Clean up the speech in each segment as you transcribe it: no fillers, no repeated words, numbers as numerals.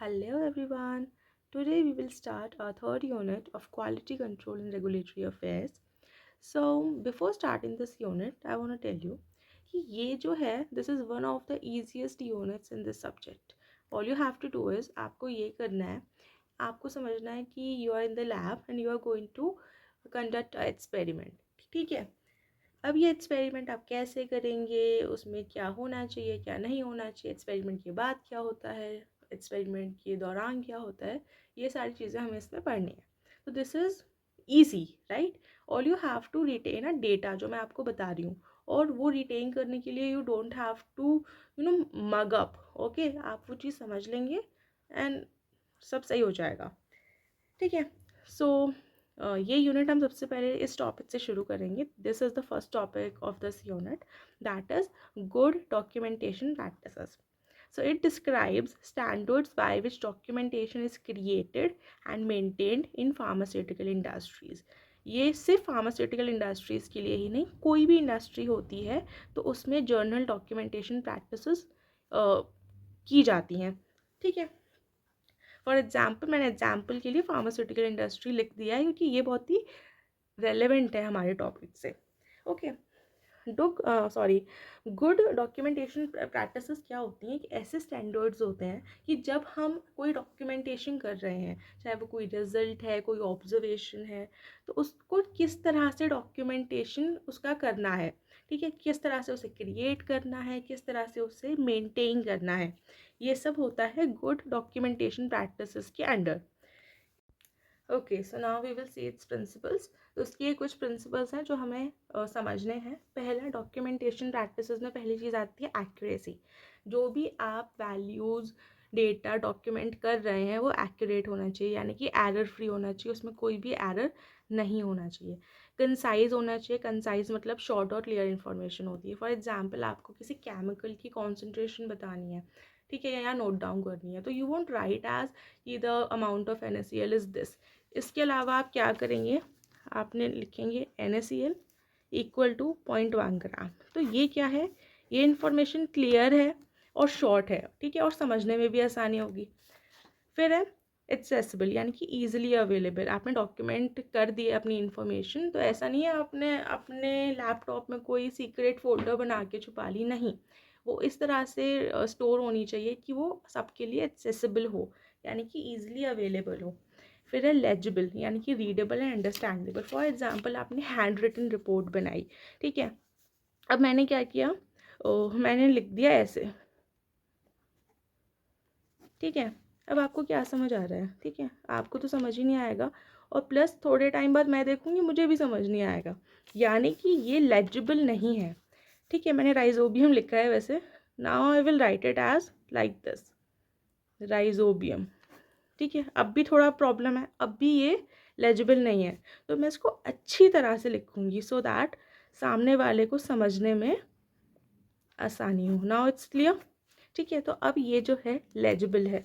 Hello everyone. Today we will start our third unit of Quality Control and Regulatory Affairs. So before starting this unit, I want to tell you कि ये जो है this is one of the easiest units in this subject. All you have to do is आपको ये करना है, आपको समझना है कि you are in the lab and you are going to conduct an experiment. ठीक है. अब ये एक्सपेरिमेंट आप कैसे करेंगे, उसमें क्या होना चाहिए, क्या नहीं होना चाहिए, एक्सपेरिमेंट के बाद क्या होता है, एक्सपेरिमेंट के दौरान क्या होता है, ये सारी चीज़ें हमें इसमें पढ़नी है. तो this is easy, right. All you have to retain a data जो मैं आपको बता रही हूँ, और वो रिटेन करने के लिए you don't have to mug up. Okay, आप वो चीज़ समझ लेंगे एंड सब सही हो जाएगा. ठीक है. सो ये यूनिट हम सबसे पहले इस टॉपिक से शुरू करेंगे. This is the first topic of this unit, that is good documentation practices. So it describes standards by which documentation is created and maintained in pharmaceutical industries. ये सिर्फ फार्मास्यूटिकल इंडस्ट्रीज़ के लिए ही नहीं, कोई भी इंडस्ट्री होती है तो उसमें जर्नल डॉक्यूमेंटेशन प्रैक्टिसेस की जाती हैं. ठीक है. फॉर एग्जाम्पल मैंने एग्जाम्पल के लिए फार्मास्यूटिकल इंडस्ट्री लिख दिया है क्योंकि ये बहुत ही रेलेवेंट है हमारे टॉपिक से. ओके. गुड डॉक्यूमेंटेशन प्रैक्टिसेस क्या होती हैं कि ऐसे स्टैंडर्ड्स होते हैं कि जब हम कोई डॉक्यूमेंटेशन कर रहे हैं, चाहे वो कोई रिजल्ट है, कोई ऑब्जर्वेशन है, तो उसको किस तरह से डॉक्यूमेंटेशन उसका करना है. ठीक है. किस तरह से उसे क्रिएट करना है, किस तरह से उसे मेंटेन करना है, ये सब होता है गुड डॉक्यूमेंटेशन प्रैक्टिसेस के under. Okay, so now we will see its principles. तो उसके कुछ प्रिंसिपल्स हैं जो हमें समझने हैं. पहला, डॉक्यूमेंटेशन प्रैक्टिसेस में पहली चीज़ आती है एक्यूरेसी. जो भी आप वैल्यूज़ डेटा डॉक्यूमेंट कर रहे हैं वो एक्यूरेट होना चाहिए, यानी कि एरर फ्री होना चाहिए, उसमें कोई भी एरर नहीं होना चाहिए. कंसाइज होना चाहिए. कंसाइज मतलब शॉर्ट और क्लियर इन्फॉर्मेशन होती है. फॉर एग्जाम्पल आपको किसी केमिकल की कॉन्सेंट्रेशन बतानी है, ठीक है, या नोट डाउन करनी है, तो यू वोंट राइट एज कि the amount of NaCl is this. इसके अलावा आप क्या करेंगे, आपने लिखेंगे NaCl इक्वल टू 0.1 ग्राम. तो ये क्या है, ये इन्फॉर्मेशन क्लियर है और शॉर्ट है. ठीक है, और समझने में भी आसानी होगी. फिर है एक्सेसिबल, यानी कि ईजिली अवेलेबल. आपने डॉक्यूमेंट कर दिए अपनी इन्फॉर्मेशन, तो ऐसा नहीं है आपने अपने लैपटॉप में कोई सीक्रेट फोल्डर बना के छुपा ली, नहीं. वो इस तरह से स्टोर होनी चाहिए कि वो सबके लिए एक्सेसिबल हो, यानी कि ईजिली अवेलेबल हो. फिर है लेजिबल, यानी कि readable and understandable. For example आपने हैंड रिटन रिपोर्ट बनाई, ठीक है. अब मैंने क्या किया, मैंने लिख दिया ऐसे, ठीक है. अब आपको क्या समझ आ रहा है, ठीक है, आपको तो समझ ही नहीं आएगा, और प्लस थोड़े टाइम बाद मैं देखूंगी मुझे भी समझ नहीं आएगा, यानी कि ये लेजिबल नहीं है. ठीक है. मैंने राइजोबियम लिखा है वैसे. Now I will write it as like this, rhizobium. ठीक है. अब भी थोड़ा प्रॉब्लम है, अब भी ये लेजिबल नहीं है, तो मैं इसको अच्छी तरह से लिखूंगी सो दैट सामने वाले को समझने में आसानी हो. Now it's clear. ठीक है. तो अब ये जो है लेजिबल है.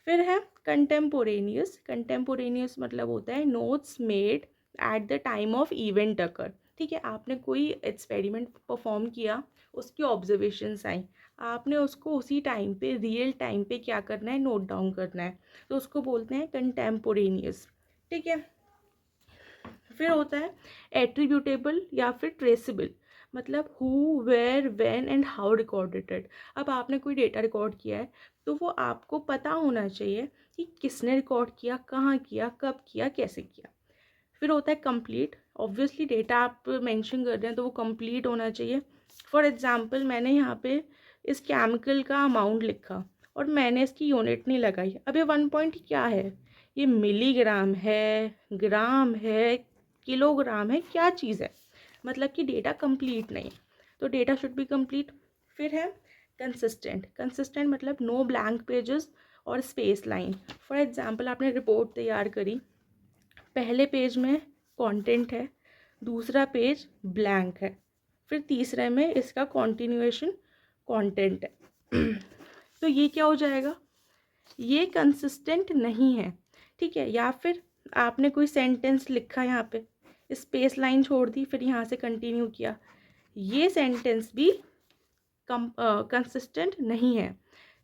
फिर है कंटेम्पोरेनियस. कंटेम्पोरेनियस मतलब होता है notes made at the time of event occur. ठीक है. आपने कोई एक्सपेरिमेंट परफॉर्म किया, उसकी ऑब्जर्वेशंस आई, आपने उसको उसी टाइम पे रियल टाइम पे क्या करना है, नोट डाउन करना है, तो उसको बोलते हैं कंटेम्पोरेनियस. ठीक है. फिर होता है एट्रीब्यूटेबल या फिर ट्रेसेबल, मतलब who, where, when and how recorded it. अब आपने कोई डेटा रिकॉर्ड किया है, तो वो आपको पता होना चाहिए कि किसने रिकॉर्ड किया, कहाँ किया, कब किया, कैसे किया. फिर होता है कंप्लीट. ऑब्वियसली डेटा आप मेंशन कर रहे हैं तो वो कंप्लीट होना चाहिए. फॉर एग्जांपल मैंने यहाँ पे इस केमिकल का अमाउंट लिखा और मैंने इसकी यूनिट नहीं लगाई. अब ये 1 पॉइंट क्या है, ये मिलीग्राम है, ग्राम है, किलोग्राम है, क्या चीज़ है, मतलब कि डेटा कंप्लीट नहीं. तो डेटा शुड बी कंप्लीट. फिर है कंसिस्टेंट. कंसिस्टेंट मतलब नो ब्लैंक पेजेस और स्पेस लाइन. फॉर एग्जांपल आपने रिपोर्ट तैयार करी, पहले पेज में कंटेंट है, दूसरा पेज ब्लैंक है, फिर तीसरे में इसका कंटिन्यूएशन कंटेंट है. तो ये क्या हो जाएगा, ये कंसिस्टेंट नहीं है. ठीक है. या फिर आपने कोई सेंटेंस लिखा यहाँ पे, स्पेस लाइन छोड़ दी, फिर यहाँ से कंटिन्यू किया, ये सेंटेंस भी कंसिस्टेंट नहीं है.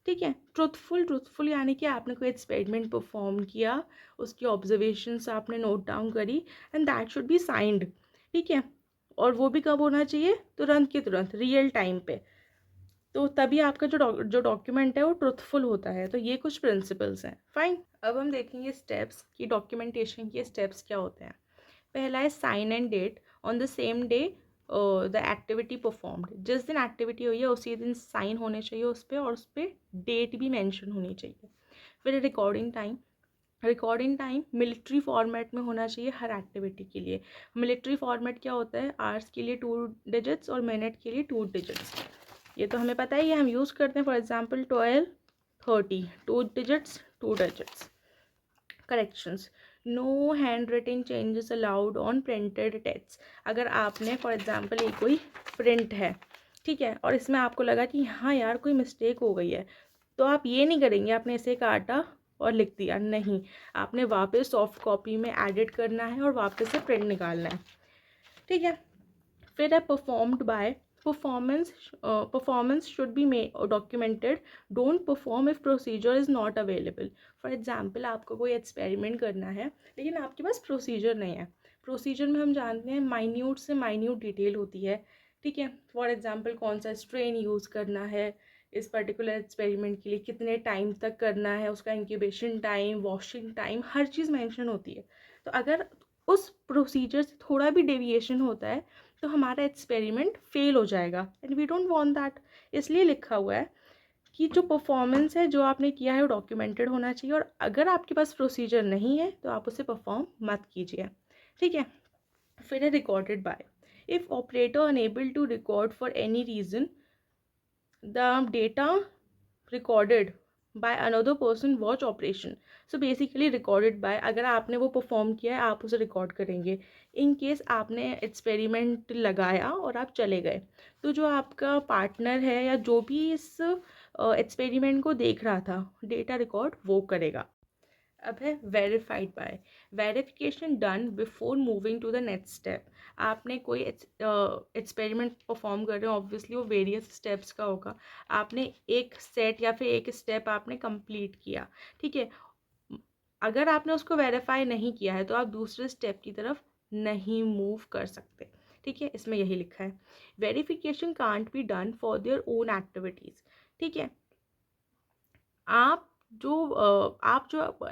ठीक है। ट्रुथफुल यानी कि आपने कोई एक्सपेरिमेंट परफॉर्म किया, उसकी ऑब्जर्वेशंस आपने नोट डाउन करी and that should be signed. ठीक है, और वो भी कब होना चाहिए? तुरंत के तुरंत, रियल टाइम पे। तो तभी आपका जो डॉक्यूमेंट है वो ट्रुथफुल होता है। तो ये कुछ प्रिंसिपल्स हैं। फाइन, अब हम देखेंगे स्टेप्स की, डॉक्यूमेंटेशन के स्टेप्स क्या होते हैं। पहला है sign and date on the same day the activity performed. जिस दिन एक्टिविटी हुई है उसी दिन साइन होने चाहिए उस पर, और उस पर डेट भी मेंशन होनी चाहिए। फिर रिकॉर्डिंग टाइम मिलिट्री फॉर्मेट में होना चाहिए हर एक्टिविटी के लिए। मिलिट्री फॉर्मेट क्या होता है? आवर्स के लिए 2 डिजिट्स और मिनट के लिए 2 डिजिट्स। ये तो हमें पता ही है, हम यूज़ करते हैं। For example 12, 30, 2 digits 2 digits. Corrections, no hand written changes allowed on printed text. अगर आपने फॉर एग्जांपल ये कोई प्रिंट है, ठीक है, और इसमें आपको लगा कि हाँ यार कोई मिस्टेक हो गई है, तो आप ये नहीं करेंगे आपने इसे काटा और लिख दिया, नहीं, आपने वापस सॉफ्ट कॉपी में एडिट करना है और वापस से प्रिंट निकालना है। ठीक है। फिर है performed by. Performance should be documented. Don't perform if procedure is not available. For example आपको कोई एक्सपेरिमेंट करना है लेकिन आपके पास प्रोसीजर नहीं है। प्रोसीजर में हम जानते हैं माइन्यूट से माइन्यूट डिटेल होती है। ठीक है, फॉर एग्जाम्पल कौन सा स्ट्रेन यूज़ करना है इस पर्टिकुलर एक्सपेरिमेंट के लिए, कितने टाइम तक करना है, उसका इंक्यूबेशन टाइम, वॉशिंग टाइम, हर चीज़ मेंशन होती है। तो अगर उस प्रोसीजर से थोड़ा भी डेविएशन होता है तो हमारा एक्सपेरिमेंट फेल हो जाएगा and we don't want that. इसलिए लिखा हुआ है कि जो परफॉर्मेंस है जो आपने किया है वो डॉक्यूमेंटेड होना चाहिए, और अगर आपके पास प्रोसीजर नहीं है तो आप उसे परफॉर्म मत कीजिए। ठीक है। फिर है recorded by. If operator unable to record for any reason the data recorded by another person watch operation। so basically recorded by, अगर आपने वो परफॉर्म किया है आप उसे रिकॉर्ड करेंगे। इन केस आपने एक्सपेरिमेंट लगाया और आप चले गए, तो जो आपका पार्टनर है या जो भी इस एक्सपेरिमेंट को देख रहा था, डेटा रिकॉर्ड वो करेगा। अब है verified by. Verification done before moving to the next step. आपने कोई एक्सपेरिमेंट परफॉर्म कर रहे हो, ऑब्वियसली वो वेरियस स्टेप्स का होगा। आपने एक सेट या फिर एक स्टेप आपने कंप्लीट किया, ठीक है, अगर आपने उसको वेरीफाई नहीं किया है तो आप दूसरे स्टेप की तरफ नहीं मूव कर सकते। ठीक है, इसमें यही लिखा है। Verification can't be done for their own activities. ठीक है, आप जो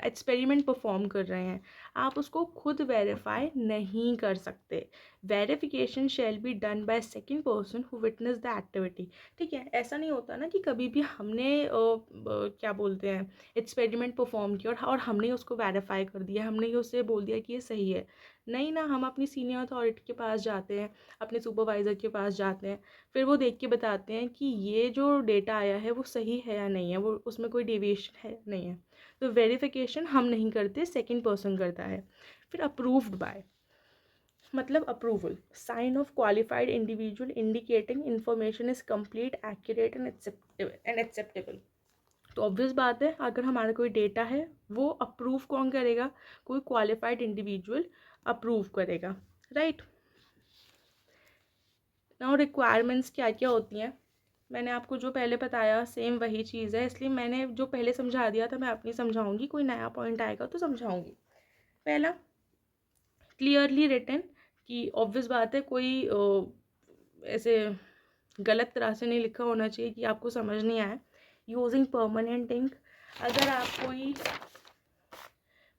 एक्सपेरिमेंट परफॉर्म कर रहे हैं आप उसको खुद वेरीफाई नहीं कर सकते। Verification shall be done by second person who witness the activity. ठीक है, ऐसा नहीं होता ना कि कभी भी हमने क्या बोलते हैं एक्सपेरिमेंट परफॉर्म किया और हमने उसको वेरीफाई कर दिया, हमने ही उसे बोल दिया कि ये सही है। नहीं ना, हम अपनी सीनियर अथॉरिटी के पास जाते हैं, अपने सुपरवाइज़र के पास जाते हैं, फिर वो देख के बताते हैं कि ये जो डेटा आया है वो सही है या नहीं है, वो उसमें कोई डेविएशन है नहीं है। तो वेरिफिकेशन हम नहीं करते, सेकंड पर्सन करता है। फिर अप्रूव्ड बाय, मतलब approval, sign off qualified individual indicating information is complete, accurate and acceptable. तो ऑब्वियस बात है, अगर हमारा कोई डेटा है वो अप्रूव कौन करेगा? कोई क्वालिफाइड इंडिविजुअल अप्रूव करेगा, राइट। नाउ रिक्वायरमेंट्स क्या क्या होती हैं, मैंने आपको जो पहले बताया सेम वही चीज़ है, इसलिए मैंने जो पहले समझा दिया था मैं अपनी समझाऊंगी, कोई नया पॉइंट आएगा तो समझाऊंगी। पहला, क्लियरली रिटन, कि ऑब्वियस बात है कोई ऐसे गलत तरह से नहीं लिखा होना चाहिए कि आपको समझ नहीं आए। यूजिंग परमानेंट इंक, अगर आप कोई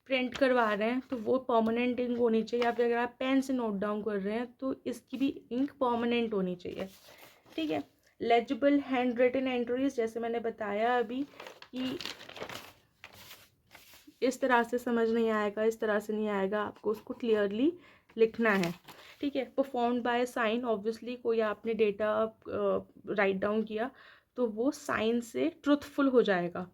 प्रिंट करवा रहे हैं तो वो परमानेंट इंक होनी चाहिए, या फिर अगर आप पेन से नोट डाउन कर रहे हैं तो इसकी भी इंक परमानेंट होनी चाहिए। ठीक है। लेजिबल हैंड रिटन एंट्रीज, जैसे मैंने बताया अभी कि इस तरह से समझ नहीं आएगा, इस तरह से नहीं आएगा, आपको उसको क्लियरली लिखना है। ठीक है। परफॉर्म्ड बाय साइन, ऑब्वियसली कोई आपने डेटा राइट डाउन किया तो वो साइन से ट्रुथफुल हो जाएगा।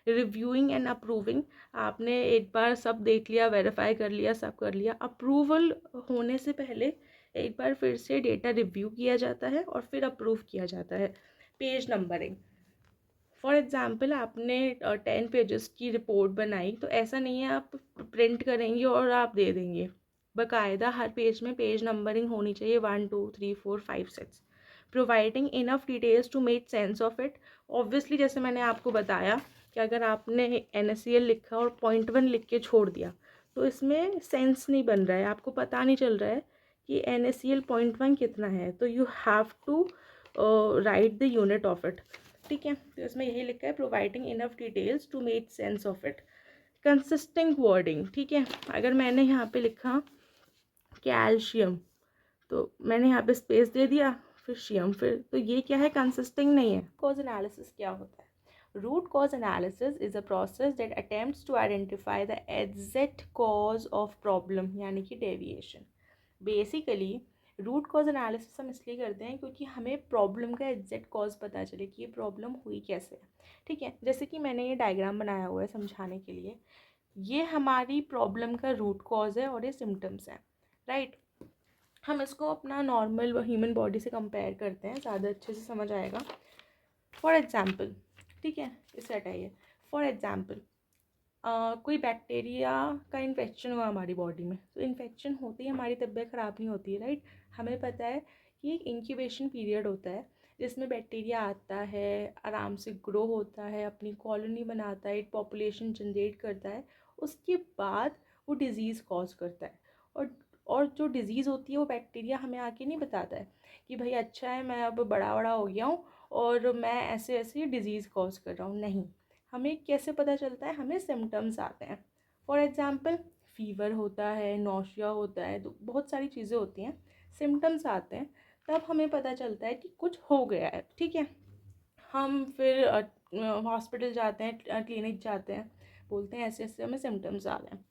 रिव्यूइंग एंड अप्रूविंग, आपने एक बार सब देख लिया, वेरीफाई कर लिया, सब कर लिया, अप्रूवल होने से पहले एक बार फिर से डेटा रिव्यू किया जाता है और फिर अप्रूव किया जाता है। पेज नंबरिंग, फॉर एग्ज़ाम्पल आपने 10 पेजेस की रिपोर्ट बनाई, तो ऐसा नहीं है आप प्रिंट करेंगे और आप दे देंगे, बाकायदा हर पेज में पेज नंबरिंग होनी चाहिए, 1 2 3 4 5 6। Providing enough details to make sense of it. Obviously जैसे मैंने आपको बताया कि अगर आपने NaCl लिखा और .1 लिख के छोड़ दिया तो इसमें सेंस नहीं बन रहा है, आपको पता नहीं चल रहा है कि NaCl .1 कितना है, तो you have to write the unit of it. ठीक है, तो इसमें यही लिखा है providing enough details to make sense of it. Consisting wording, ठीक है, अगर मैंने यहाँ पे लिखा कैल्शियम तो मैंने यहाँ पे स्पेस दे दिया, फिर शियम, फिर तो ये क्या है, कंसिस्टिंग नहीं है। कॉज एनालिसिस क्या होता है? Root cause analysis is a process that attempts to identify the exact cause of problem, यानी कि deviation. Basically root cause analysis हम इसलिए करते हैं क्योंकि हमें प्रॉब्लम का एग्जैक्ट कॉज पता चले कि ये प्रॉब्लम हुई कैसे है। ठीक है, जैसे कि मैंने ये डायग्राम बनाया हुआ है समझाने के लिए, ये हमारी प्रॉब्लम का रूट कॉज है और ये सिम्टम्स हैं, राइट। हम इसको अपना नॉर्मल ह्यूमन बॉडी से कंपेयर करते हैं, ज़्यादा अच्छे से समझ आएगा। फॉर एग्ज़ाम्पल, ठीक है, इसे हटाइए। फॉर एग्ज़ाम्पल कोई बैक्टीरिया का इन्फेक्शन हुआ हमारी बॉडी में, तो इन्फेक्शन होते ही हमारी तबीयत ख़राब नहीं होती है, राइट। हमें पता है कि एक इंक्यूबेशन पीरियड होता है जिसमें बैक्टीरिया आता है, आराम से ग्रो होता है, अपनी कॉलोनी बनाता है, एक पॉपुलेशन जनरेट करता है, उसके बाद वो डिज़ीज़ कॉज करता है। और जो डिज़ीज़ होती है वो बैक्टीरिया हमें आके नहीं बताता है कि भाई अच्छा है मैं अब बड़ा बड़ा हो गया हूँ और मैं ऐसे ऐसे डिज़ीज़ कॉज कर रहा हूँ, नहीं। हमें कैसे पता चलता है, हमें सिम्टम्स आते हैं। फॉर एग्ज़ाम्पल फीवर होता है, नौशिया होता है, तो बहुत सारी चीज़ें होती हैं, सिम्टम्स आते हैं, तब हमें पता चलता है कि कुछ हो गया है। ठीक है, हम फिर हॉस्पिटल जाते हैं, क्लिनिक जाते हैं, बोलते हैं ऐसे ऐसे हमें सिम्टम्स आ रहे हैं।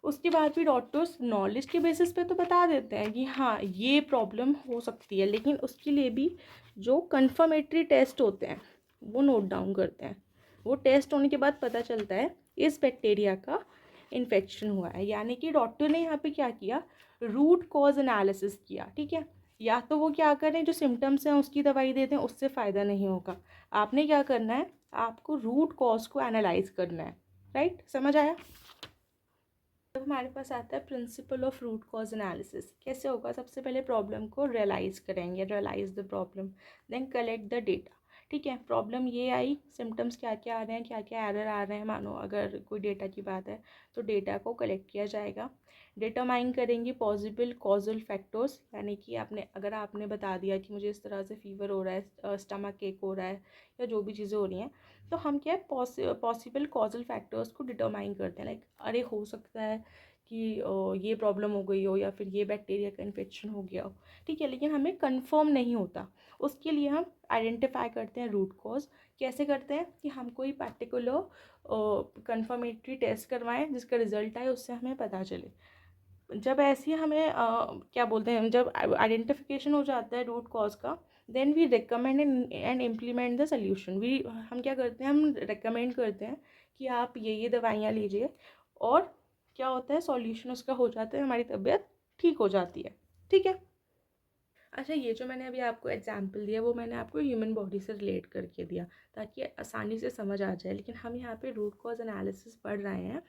उसके बाद भी डॉक्टर्स नॉलेज के बेसिस पे तो बता देते हैं कि हाँ ये प्रॉब्लम हो सकती है, लेकिन उसके लिए भी जो कन्फर्मेटरी टेस्ट होते हैं वो नोट डाउन करते हैं। वो टेस्ट होने के बाद पता चलता है इस बैक्टीरिया का इन्फेक्शन हुआ है, यानी कि डॉक्टर ने यहाँ पे क्या किया, रूट कॉज एनालिसिस किया। ठीक है, या तो वो क्या करें जो सिम्टम्स हैं उसकी दवाई दे दें, उससे फ़ायदा नहीं होगा। आपने क्या करना है, आपको रूट कॉज को एनालाइज करना है, राइट। समझ आया? अब हमारे पास आता है principle of root cause analysis. कैसे होगा, सबसे पहले प्रॉब्लम को रियलाइज़ करेंगे, realise the problem, then collect the data. ठीक है, प्रॉब्लम ये आई, सिम्टम्स क्या क्या आ रहे हैं, क्या क्या एरर आ रहे हैं, मानो अगर कोई डेटा की बात है तो डेटा को कलेक्ट किया जाएगा। डिटरमाइन करेंगे पॉसिबल कॉजल फैक्टर्स, यानी कि अगर आपने बता दिया कि मुझे इस तरह से फीवर हो रहा है, स्टमक एक हो रहा है, या जो भी चीज़ें हो रही हैं, तो हम क्या पॉसिबल कॉजल फैक्टर्स को डिटरमाइन करते हैं। लाइक अरे हो सकता है कि ये प्रॉब्लम हो गई हो या फिर ये बैक्टीरिया का इन्फेक्शन हो गया हो। ठीक है, लेकिन हमें कंफर्म नहीं होता, उसके लिए हम आइडेंटिफाई करते हैं रूट कॉज। कैसे करते हैं कि हम कोई पर्टिकुलर कंफर्मेटरी टेस्ट करवाएं जिसका रिजल्ट आए, उससे हमें पता चले। जब ऐसी हमें क्या बोलते हैं, जब आइडेंटिफिकेशन हो जाता है रूट कॉज का, then we recommend and implement the solution. हम क्या करते हैं, हम रिकमेंड करते हैं कि आप ये दवाइयाँ लीजिए, और क्या होता है, सॉल्यूशन उसका हो जाता है, हमारी तबीयत ठीक हो जाती है। ठीक है। अच्छा, ये जो मैंने अभी आपको एग्जांपल दिया वो मैंने आपको ह्यूमन बॉडी से रिलेट करके दिया ताकि आसानी से समझ आ जाए, लेकिन हम यहाँ पे रूट कॉज एनालिसिस पढ़ रहे हैं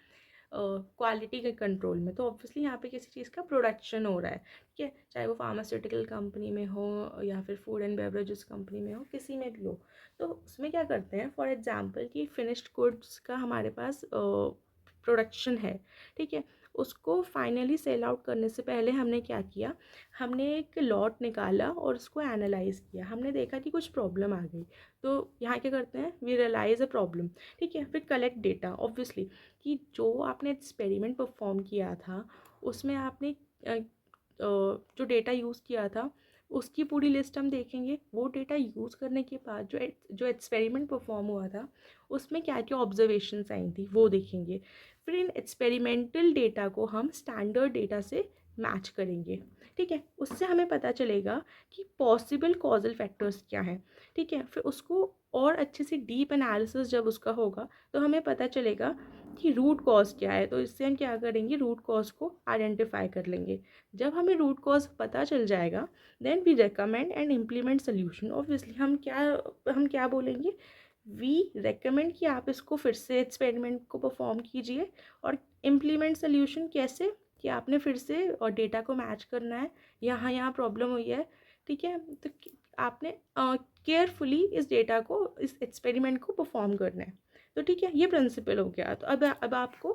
क्वालिटी के कंट्रोल में, तो ऑब्वियसली यहाँ पे किसी चीज़ का प्रोडक्शन हो रहा है। ठीक है, चाहे वो फार्मास्यूटिकल कंपनी में हो या फिर फूड एंड बेवरेजेस कंपनी में हो, किसी में भी हो, तो उसमें क्या करते हैं, फॉर एग्जांपल कि फिनिश्ड गुड्स का हमारे पास प्रोडक्शन है। ठीक है, उसको फाइनली सेल आउट करने से पहले हमने क्या किया, हमने एक लॉट निकाला और उसको एनालाइज किया, हमने देखा कि कुछ प्रॉब्लम आ गई, तो यहाँ क्या करते हैं, वी रियलाइज अ प्रॉब्लम। ठीक है, फिर कलेक्ट डेटा, ऑब्वियसली कि जो आपने एक्सपेरिमेंट परफॉर्म किया था उसमें आपने जो डेटा यूज़ किया था उसकी पूरी लिस्ट हम देखेंगे। वो डेटा यूज़ करने के बाद जो एक्सपेरिमेंट परफॉर्म हुआ था उसमें क्या क्या ऑब्जर्वेशंस आई थी वो देखेंगे। फिर इन एक्सपेरिमेंटल डेटा को हम स्टैंडर्ड डेटा से मैच करेंगे। ठीक है, उससे हमें पता चलेगा कि पॉसिबल कॉजल फैक्टर्स क्या हैं। ठीक है, फिर उसको और अच्छे से डीप एनालिसिस जब उसका होगा तो हमें पता चलेगा कि रूट कॉज क्या है, तो इससे हम क्या करेंगे, रूट कॉज को आइडेंटिफाई कर लेंगे। जब हमें रूट कॉज पता चल जाएगा then we recommend and implement solution. Obviously हम क्या बोलेंगे, वी रेकमेंड कि आप इसको फिर से एक्सपेरिमेंट को परफॉर्म कीजिए, और इम्प्लीमेंट सोल्यूशन कैसे, कि आपने फिर से और डेटा को मैच करना है, यहाँ यहाँ प्रॉब्लम हुई है। ठीक है, तो आपने केयरफुली इस डेटा को, इस एक्सपेरिमेंट को परफॉर्म करना है। तो ठीक है, ये प्रिंसिपल हो गया। तो अब आपको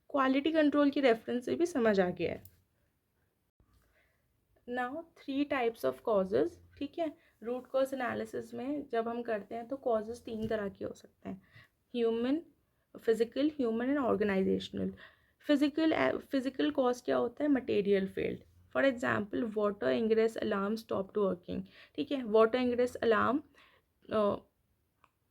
क्वालिटी कंट्रोल की रेफरेंस से भी समझ आ गया है। नाउ 3 टाइप्स ऑफ कॉजेज, ठीक है। रूट कॉज एनालिसिस में जब हम करते हैं तो कॉजेज 3 तरह के हो सकते हैं, human, physical, human and organisational. Physical cause क्या होता है? Material failed. For example water ingress alarm stop to working, ठीक है, वाटर इंग्रेस अलार्म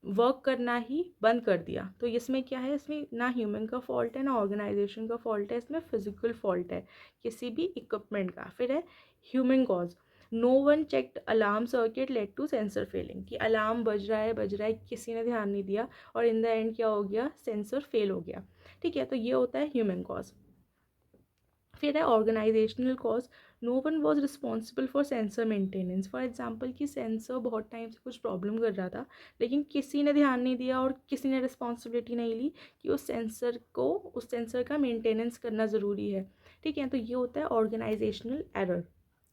वर्क करना ही बंद कर दिया। तो इसमें क्या है? इसमें ना ह्यूमन का फॉल्ट है ना ऑर्गेनाइजेशन का फॉल्ट है, इसमें फिजिकल फॉल्ट है किसी भी इक्विपमेंट का। फिर है human cause, no one checked alarm circuit led to sensor failing, कि अलार्म बज रहा है, किसी ने ध्यान नहीं दिया और इन द एंड क्या हो गया? सेंसर फेल हो गया, ठीक है। तो ये होता है ह्यूमन कॉज। फिर है organisational cause, no one was responsible for sensor maintenance. For example कि सेंसर बहुत टाइम से कुछ प्रॉब्लम कर रहा था, लेकिन किसी ने ध्यान नहीं दिया और किसी ने रिस्पॉन्सिबिलिटी नहीं ली कि उस सेंसर का मेंटेनेंस करना ज़रूरी है, ठीक है। तो ये होता है ऑर्गेनाइजेशनल एरर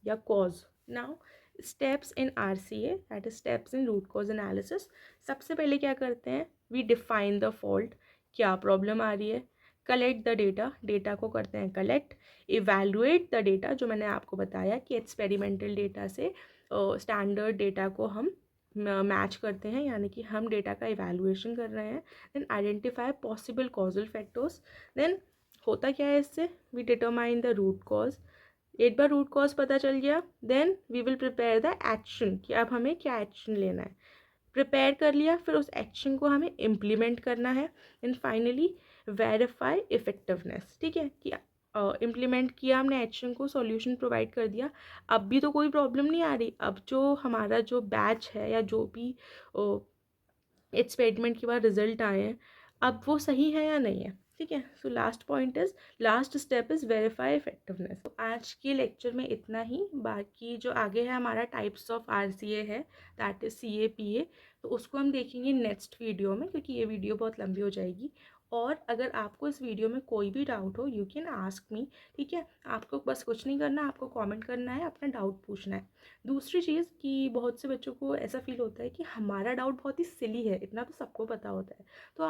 या cause. Now steps in RCA, that is steps in root cause analysis. सबसे पहले क्या करते हैं? वी डिफाइन द फॉल्ट, क्या प्रॉब्लम आ रही है। कलेक्ट द डेटा, डेटा को करते हैं कलेक्ट। इवैल्यूएट द डेटा, जो मैंने आपको बताया कि एक्सपेरिमेंटल डेटा से स्टैंडर्ड डेटा को हम मैच करते हैं, यानी कि हम डेटा का इवैल्यूएशन कर रहे हैं। Then identify possible causal factors. Then होता क्या है इससे? We determine the root cause. एक बार रूट कॉज पता चल गया, then we will prepare the action, कि अब हमें क्या एक्शन लेना है। प्रिपेयर कर लिया, फिर उस एक्शन को हमें इम्प्लीमेंट करना है। एंड फाइनली वेरीफाई इफेक्टिवनेस, ठीक है, कि इम्प्लीमेंट किया हमने एक्शन को, सॉल्यूशन प्रोवाइड कर दिया, अब भी तो कोई प्रॉब्लम नहीं आ रही। अब जो हमारा जो बैच है या जो भी एक्सपेरिमेंट के बाद रिजल्ट आए हैं, अब वो सही है या नहीं है, ठीक है। So last step is verify effectiveness. तो आज के लेक्चर में इतना ही। बाकी जो आगे है हमारा टाइप्स ऑफ RCA है, दैट इज CAPA, तो उसको हम देखेंगे नेक्स्ट वीडियो में, क्योंकि ये वीडियो बहुत लंबी हो जाएगी। और अगर आपको इस वीडियो में कोई भी डाउट हो, यू कैन आस्क मी, ठीक है। आपको बस कुछ नहीं करना, आपको कमेंट करना है, अपना डाउट पूछना है। दूसरी चीज़ कि बहुत से बच्चों को ऐसा फील होता है कि हमारा डाउट बहुत ही सिली है, इतना तो सबको पता होता है। तो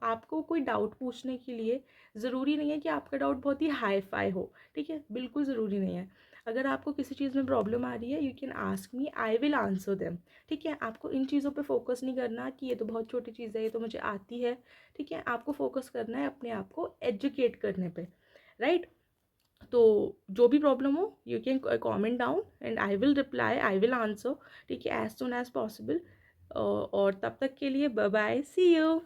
आपको कोई डाउट पूछने के लिए ज़रूरी नहीं है कि आपका डाउट बहुत ही हाई फाई हो, ठीक है, बिल्कुल ज़रूरी नहीं है। अगर आपको किसी चीज़ में प्रॉब्लम आ रही है, you can ask me, I will answer them, ठीक है। आपको इन चीज़ों पे फोकस नहीं करना कि ये तो बहुत छोटी चीज़ है, ये तो मुझे आती है, ठीक है। आपको फोकस करना है अपने आप को एजुकेट करने पे, राइट। तो जो भी प्रॉब्लम हो, you can comment down and I will reply, I will answer, ठीक है, एज सुन एज पॉसिबल। और तब तक के लिए बाय बाय, सी यू।